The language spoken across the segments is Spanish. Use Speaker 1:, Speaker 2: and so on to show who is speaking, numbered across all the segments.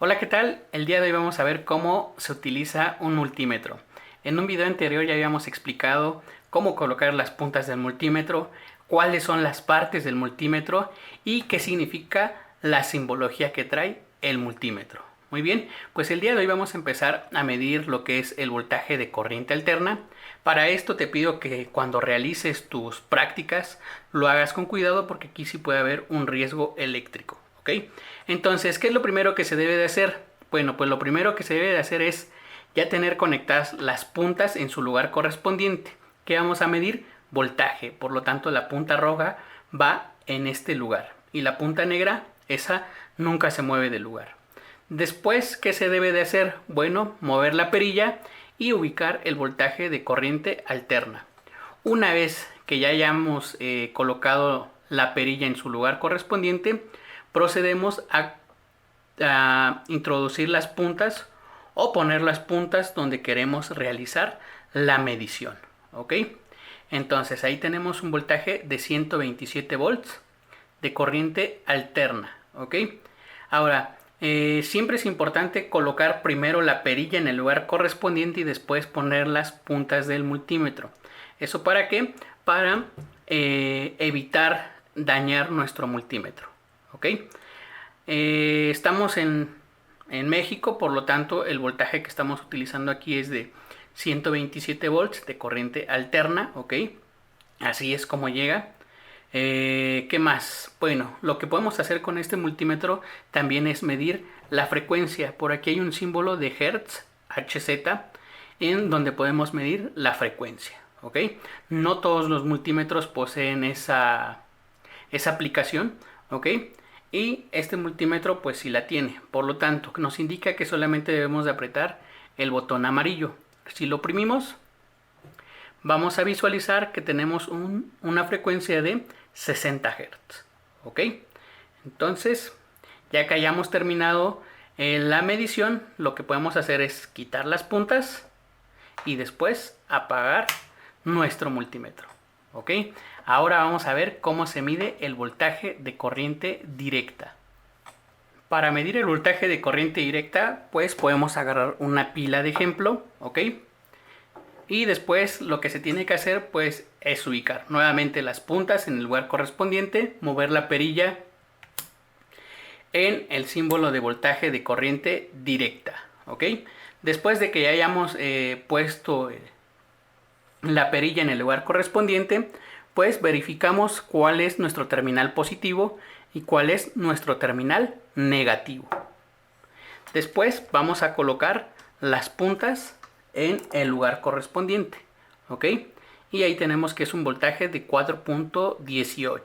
Speaker 1: Hola, ¿qué tal? El día de hoy vamos a ver cómo se utiliza un multímetro. En un video anterior ya habíamos explicado cómo colocar las puntas del multímetro, cuáles son las partes del multímetro y qué significa la simbología que trae el multímetro. Muy bien, pues el día de hoy vamos a empezar a medir lo que es el voltaje de corriente alterna. Para esto te pido que cuando realices tus prácticas lo hagas con cuidado porque aquí sí puede haber un riesgo eléctrico. ¿Ok? Entonces, ¿qué es lo primero que se debe de hacer? Bueno, pues lo primero que se debe de hacer es ya tener conectadas las puntas en su lugar correspondiente. ¿Qué vamos a medir? Voltaje. Por lo tanto, la punta roja va en este lugar. Y la punta negra, esa nunca se mueve del lugar. Después, ¿qué se debe de hacer? Bueno, mover la perilla y ubicar el voltaje de corriente alterna. Una vez que ya hayamos colocado la perilla en su lugar correspondiente, procedemos a introducir las puntas o poner las puntas donde queremos realizar la medición. ¿Ok? Entonces ahí tenemos un voltaje de 127 volts de corriente alterna. ¿Ok? Ahora, siempre es importante colocar primero la perilla en el lugar correspondiente y después poner las puntas del multímetro. ¿Eso para qué? Para evitar dañar nuestro multímetro. ¿Ok? Estamos en México, por lo tanto el voltaje que estamos utilizando aquí es de 127 volts de corriente alterna. ¿Ok? Así es como llega. ¿Qué más? Bueno, lo que podemos hacer con este multímetro también es medir la frecuencia. Por aquí hay un símbolo de Hertz, HZ, en donde podemos medir la frecuencia. ¿Ok? No todos los multímetros poseen esa aplicación. ¿Ok? Y este multímetro pues sí la tiene. Por lo tanto, nos indica que solamente debemos de apretar el botón amarillo. Si lo oprimimos, vamos a visualizar que tenemos una frecuencia de 60 Hz. ¿Ok? Entonces, ya que hayamos terminado la medición, lo que podemos hacer es quitar las puntas y después apagar nuestro multímetro. ¿Ok? Ahora vamos a ver cómo se mide el voltaje de corriente directa. Para medir el voltaje de corriente directa, pues podemos agarrar una pila de ejemplo. ¿Ok? Y después lo que se tiene que hacer pues es ubicar nuevamente las puntas en el lugar correspondiente, mover la perilla en el símbolo de voltaje de corriente directa. ¿Ok? Después de que ya hayamos puesto la perilla en el lugar correspondiente, pues verificamos cuál es nuestro terminal positivo y cuál es nuestro terminal negativo. Después vamos a colocar las puntas en el lugar correspondiente. ¿Ok? Y ahí tenemos que es un voltaje de 4.18.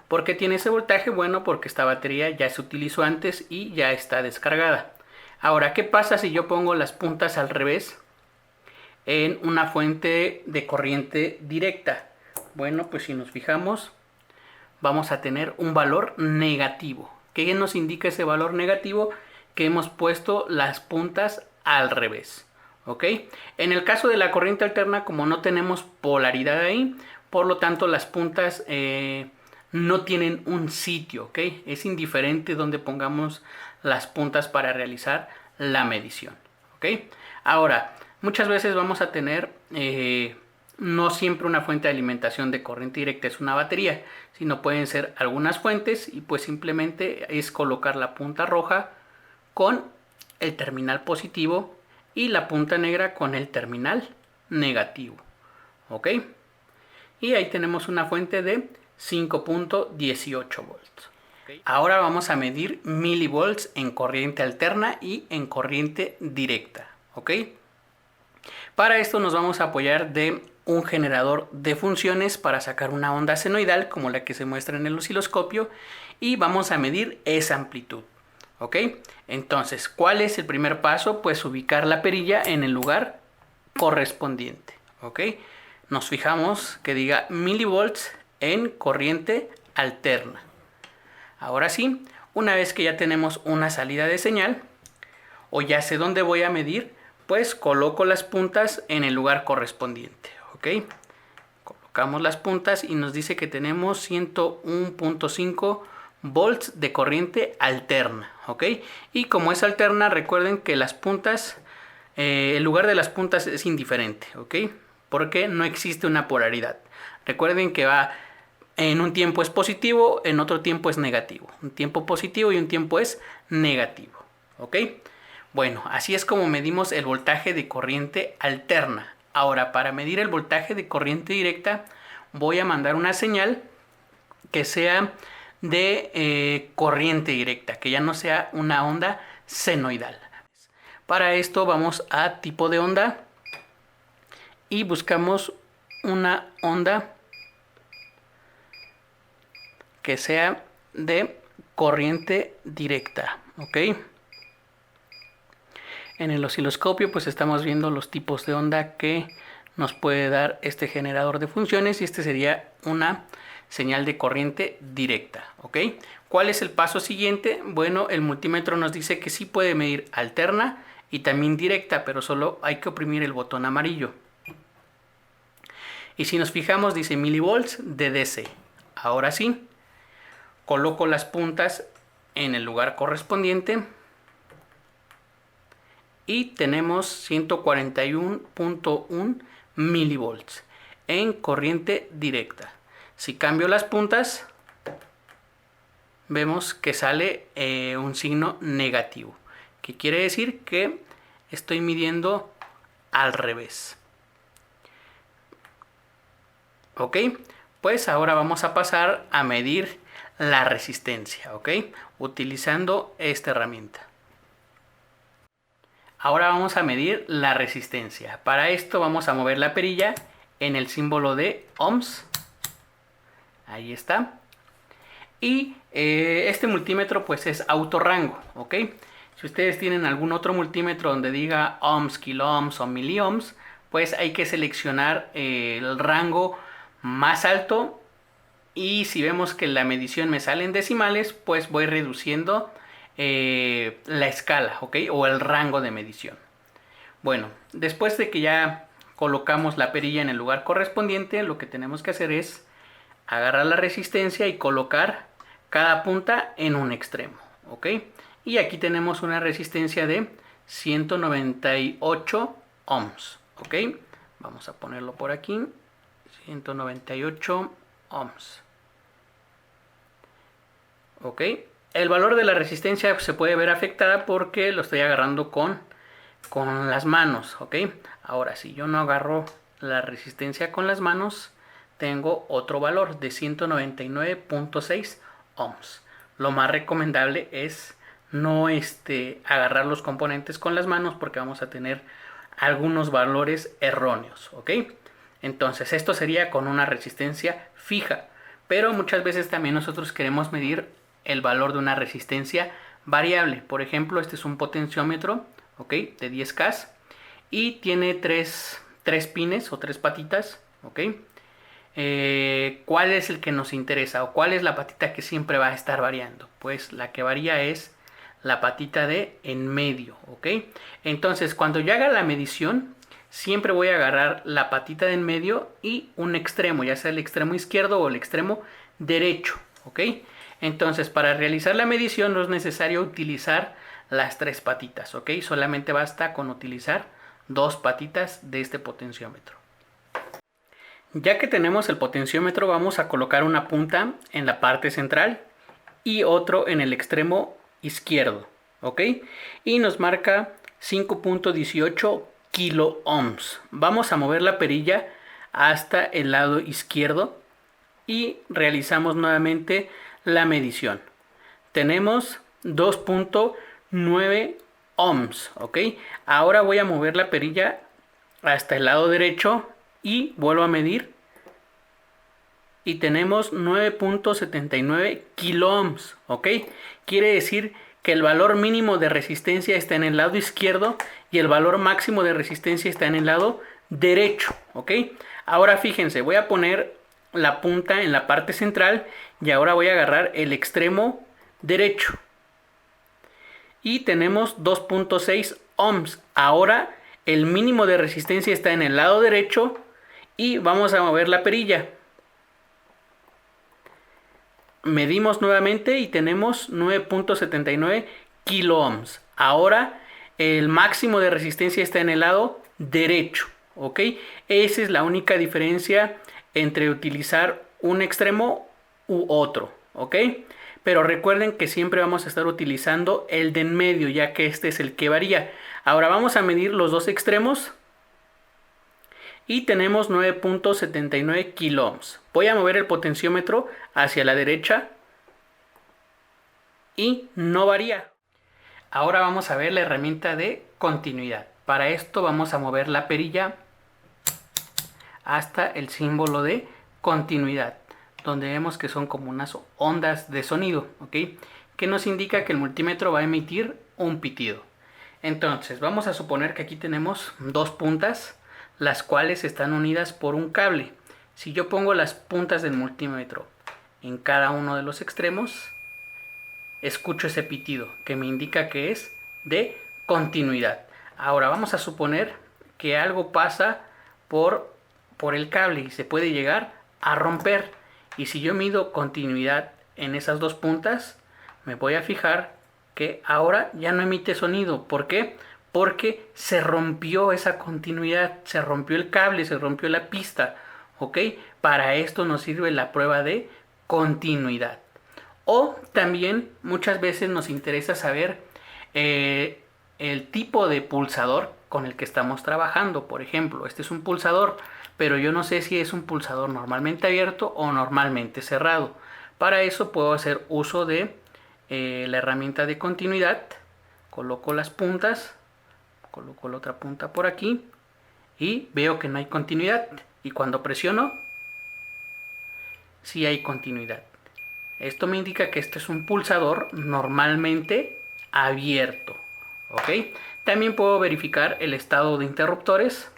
Speaker 1: ¿Por qué tiene ese voltaje? Bueno, porque esta batería ya se utilizó antes y ya está descargada. Ahora, ¿qué pasa si yo pongo las puntas al revés en una fuente de corriente directa? Bueno, pues si nos fijamos, vamos a tener un valor negativo. ¿Qué nos indica ese valor negativo? Que hemos puesto las puntas al revés. ¿Ok? En el caso de la corriente alterna, como no tenemos polaridad ahí, por lo tanto las puntas no tienen un sitio. ¿Ok? Es indiferente donde pongamos las puntas para realizar la medición. ¿Ok? Ahora, muchas veces vamos a tener no siempre una fuente de alimentación de corriente directa es una batería, sino pueden ser algunas fuentes y pues simplemente es colocar la punta roja con el terminal positivo y la punta negra con el terminal negativo. ¿Ok? Y ahí tenemos una fuente de 5.18 volts. Ahora vamos a medir milivolts en corriente alterna y en corriente directa. ¿Ok? Para esto nos vamos a apoyar de un generador de funciones para sacar una onda senoidal como la que se muestra en el osciloscopio y vamos a medir esa amplitud. ¿Ok? Entonces, ¿cuál es el primer paso? Pues ubicar la perilla en el lugar correspondiente. ¿Ok? Nos fijamos que diga milivolts en corriente alterna. Ahora sí, una vez que ya tenemos una salida de señal o ya sé dónde voy a medir, pues coloco las puntas en el lugar correspondiente. ¿Ok? Colocamos las puntas y nos dice que tenemos 101.5 volts de corriente alterna, ¿ok? Y como es alterna, recuerden que las puntas, el lugar de las puntas es indiferente, ¿ok? Porque no existe una polaridad. Recuerden que va en un tiempo es positivo, en otro tiempo es negativo. Un tiempo positivo y un tiempo es negativo, ¿ok? Bueno, así es como medimos el voltaje de corriente alterna. Ahora, para medir el voltaje de corriente directa, voy a mandar una señal que sea de corriente directa, que ya no sea una onda senoidal. Para esto vamos a tipo de onda y buscamos una onda que sea de corriente directa, ¿ok? En el osciloscopio pues estamos viendo los tipos de onda que nos puede dar este generador de funciones y este sería una señal de corriente directa, ¿ok? ¿Cuál es el paso siguiente? Bueno, el multímetro nos dice que sí puede medir alterna y también directa, pero solo hay que oprimir el botón amarillo. Y si nos fijamos dice milivolts de DC. Ahora sí, coloco las puntas en el lugar correspondiente y tenemos 141.1 milivolts en corriente directa. Si cambio las puntas, vemos que sale un signo negativo, que quiere decir que estoy midiendo al revés. Ok, pues ahora vamos a pasar a medir la resistencia, ok, utilizando esta herramienta. Ahora vamos a medir la resistencia. Para esto vamos a mover la perilla en el símbolo de ohms. Ahí está. Y este multímetro pues es autorrango, ¿ok? Si ustedes tienen algún otro multímetro donde diga ohms, kiloohms o miliohms, pues hay que seleccionar el rango más alto. Y si vemos que la medición me sale en decimales, pues voy reduciendo la escala, ¿ok? O el rango de medición. Bueno, después de que ya colocamos la perilla en el lugar correspondiente, lo que tenemos que hacer es agarrar la resistencia y colocar cada punta en un extremo, ¿ok? Y aquí tenemos una resistencia de 198 ohms, ¿ok? Vamos a ponerlo por aquí, 198 ohms, ¿ok? El valor de la resistencia se puede ver afectada porque lo estoy agarrando con las manos, ¿ok? Ahora, si yo no agarro la resistencia con las manos, tengo otro valor de 199.6 ohms. Lo más recomendable es no agarrar los componentes con las manos porque vamos a tener algunos valores erróneos, ¿ok? Entonces esto sería con una resistencia fija, pero muchas veces también nosotros queremos medir el valor de una resistencia variable. Por ejemplo, este es un potenciómetro, ¿ok? De 10K y tiene tres pines o tres patitas, ¿ok? ¿Cuál es el que nos interesa o cuál es la patita que siempre va a estar variando? Pues la que varía es la patita de en medio, ¿ok? Entonces cuando yo haga la medición, siempre voy a agarrar la patita de en medio y un extremo, ya sea el extremo izquierdo o el extremo derecho, ¿ok? Entonces para realizar la medición no es necesario utilizar las tres patitas, ¿ok? Solamente basta con utilizar dos patitas de este potenciómetro. Ya que tenemos el potenciómetro, vamos a colocar una punta en la parte central y otro en el extremo izquierdo, ¿ok? Y nos marca 5.18 kiloohms. Vamos a mover la perilla hasta el lado izquierdo y realizamos nuevamente la medición. Tenemos 2.9 ohms, ¿ok? Ahora voy a mover la perilla hasta el lado derecho y vuelvo a medir y tenemos 9.79 kiloohms, ¿ok? Quiere decir que el valor mínimo de resistencia está en el lado izquierdo y el valor máximo de resistencia está en el lado derecho, ¿ok? Ahora fíjense, voy a poner la punta en la parte central y ahora voy a agarrar el extremo derecho y tenemos 2.6 ohms. Ahora el mínimo de resistencia está en el lado derecho y vamos a mover la perilla. medimos nuevamente y tenemos 9.79 kilo ohms. Ahora el máximo de resistencia está en el lado derecho, ¿ok? Esa es la única diferencia entre utilizar un extremo u otro, ¿ok? Pero recuerden que siempre vamos a estar utilizando el de en medio, ya que este es el que varía. Ahora vamos a medir los dos extremos y tenemos 9.79 kilo ohms. Voy a mover el potenciómetro hacia la derecha y no varía. Ahora vamos a ver la herramienta de continuidad. Para esto vamos a mover la perilla hasta el símbolo de continuidad, donde vemos que son como unas ondas de sonido, ¿ok? Que nos indica que el multímetro va a emitir un pitido. Entonces vamos a suponer que aquí tenemos dos puntas, las cuales están unidas por un cable. Si yo pongo las puntas del multímetro en cada uno de los extremos, escucho ese pitido que me indica que es de continuidad. Ahora vamos a suponer que algo pasa por el cable y se puede llegar a romper. Y si yo mido continuidad en esas dos puntas, me voy a fijar que ahora ya no emite sonido. ¿Por qué? Porque se rompió esa continuidad, se rompió el cable, se rompió la pista. ¿Ok? Para esto nos sirve la prueba de continuidad. O también muchas veces nos interesa saber el tipo de pulsador con el que estamos trabajando. Por ejemplo, este es un pulsador, pero yo no sé si es un pulsador normalmente abierto o normalmente cerrado. Para eso puedo hacer uso de la herramienta de continuidad. Coloco las puntas, coloco la otra punta por aquí y veo que no hay continuidad. Y cuando presiono, sí hay continuidad. Esto me indica que este es un pulsador normalmente abierto. ¿Ok? También puedo verificar el estado de interruptores.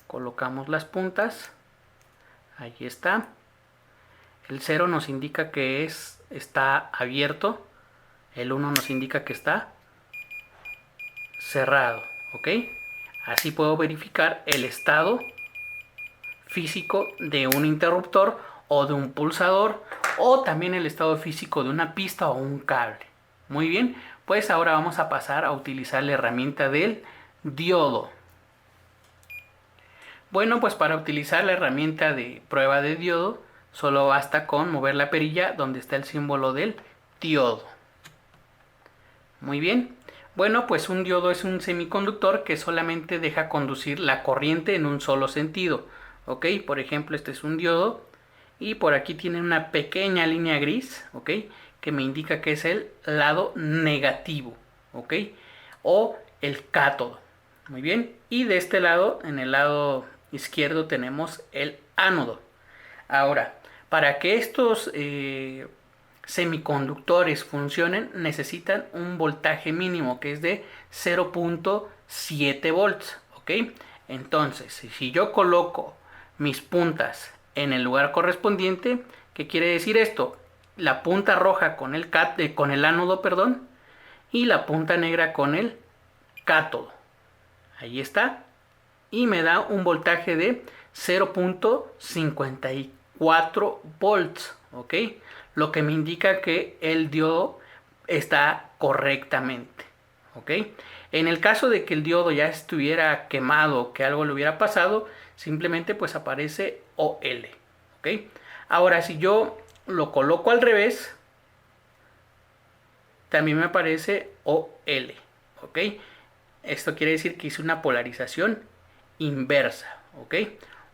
Speaker 1: Colocamos las puntas. Ahí está. El 0 nos indica que está abierto. El 1 nos indica que está cerrado. ¿Ok? Así puedo verificar el estado físico de un interruptor o de un pulsador, o también el estado físico de una pista o un cable. Muy bien, pues ahora vamos a pasar a utilizar la herramienta del diodo. Bueno, pues para utilizar la herramienta de prueba de diodo, solo basta con mover la perilla donde está el símbolo del diodo. Muy bien. Bueno, pues un diodo es un semiconductor que solamente deja conducir la corriente en un solo sentido. ¿Ok? Por ejemplo, este es un diodo y por aquí tiene una pequeña línea gris, ¿ok? Que me indica que es el lado negativo, ¿ok? O el cátodo. Muy bien. Y de este lado, en el lado izquierdo, tenemos el ánodo. Ahora, para que estos semiconductores funcionen, necesitan un voltaje mínimo que es de 0.7 volts, ¿ok? Entonces, si yo coloco mis puntas en el lugar correspondiente, ¿qué quiere decir esto? La punta roja con el ánodo, perdón, y la punta negra con el cátodo. Ahí está. Y me da un voltaje de 0.54 volts, ¿ok? Lo que me indica que el diodo está correctamente, ¿ok? En el caso de que el diodo ya estuviera quemado, que algo le hubiera pasado, simplemente pues aparece OL, ¿ok? Ahora si yo lo coloco al revés, también me aparece OL, ¿ok? Esto quiere decir que hice una polarización inversa, ¿ok?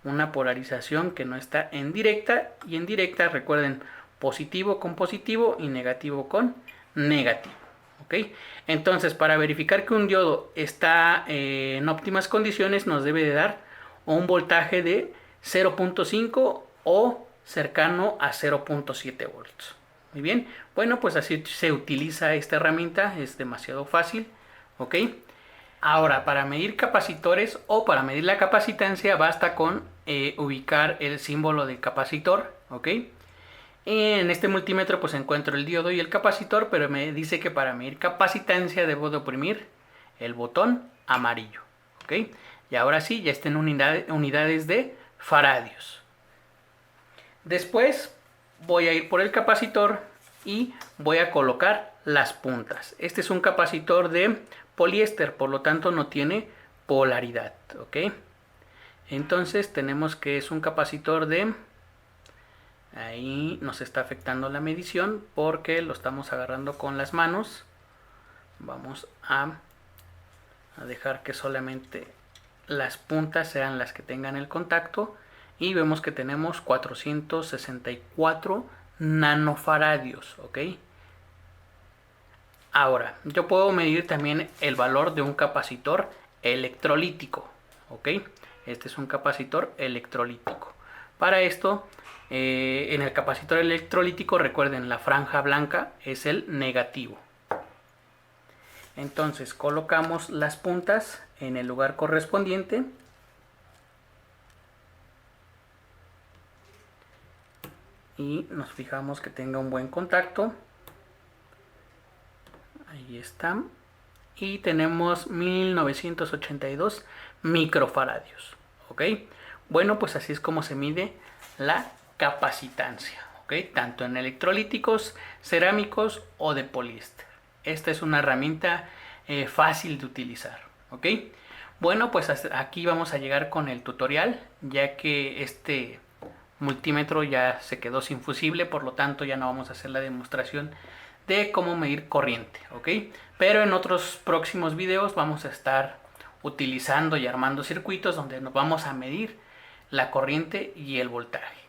Speaker 1: Una polarización que no está en directa, y en directa recuerden positivo con positivo y negativo con negativo, ¿ok? Entonces para verificar que un diodo está en óptimas condiciones nos debe de dar un voltaje de 0.5 o cercano a 0.7 volts. Muy bien, bueno, pues así se utiliza esta herramienta, es demasiado fácil, ¿ok? Ahora, para medir capacitores o para medir la capacitancia basta con ubicar el símbolo del capacitor, ¿ok? En este multímetro pues encuentro el diodo y el capacitor, pero me dice que para medir capacitancia debo de oprimir el botón amarillo, ¿ok? Y ahora sí, ya está en unidades de faradios. Después voy a ir por el capacitor y voy a colocar las puntas. Este es un capacitor de poliéster, por lo tanto no tiene polaridad, ¿ok? Entonces tenemos que es un capacitor de... Ahí nos está afectando la medición porque lo estamos agarrando con las manos. Vamos a dejar que solamente las puntas sean las que tengan el contacto. Y vemos que tenemos 464 nanofaradios, ¿ok? Ahora, yo puedo medir también el valor de un capacitor electrolítico, ¿ok? Este es un capacitor electrolítico. Para esto, en el capacitor electrolítico, recuerden, la franja blanca es el negativo. Entonces, colocamos las puntas en el lugar correspondiente. Y nos fijamos que tenga un buen contacto. Ahí está. Y tenemos 1982 microfaradios. ¿Ok? Bueno, pues así es como se mide la capacitancia. ¿Ok? Tanto en electrolíticos, cerámicos o de poliéster. Esta es una herramienta fácil de utilizar. ¿Ok? Bueno, pues aquí vamos a llegar con el tutorial, ya que este multímetro ya se quedó sin fusible, por lo tanto ya no vamos a hacer la demostración de cómo medir corriente, ¿ok? Pero en otros próximos videos vamos a estar utilizando y armando circuitos donde nos vamos a medir la corriente y el voltaje.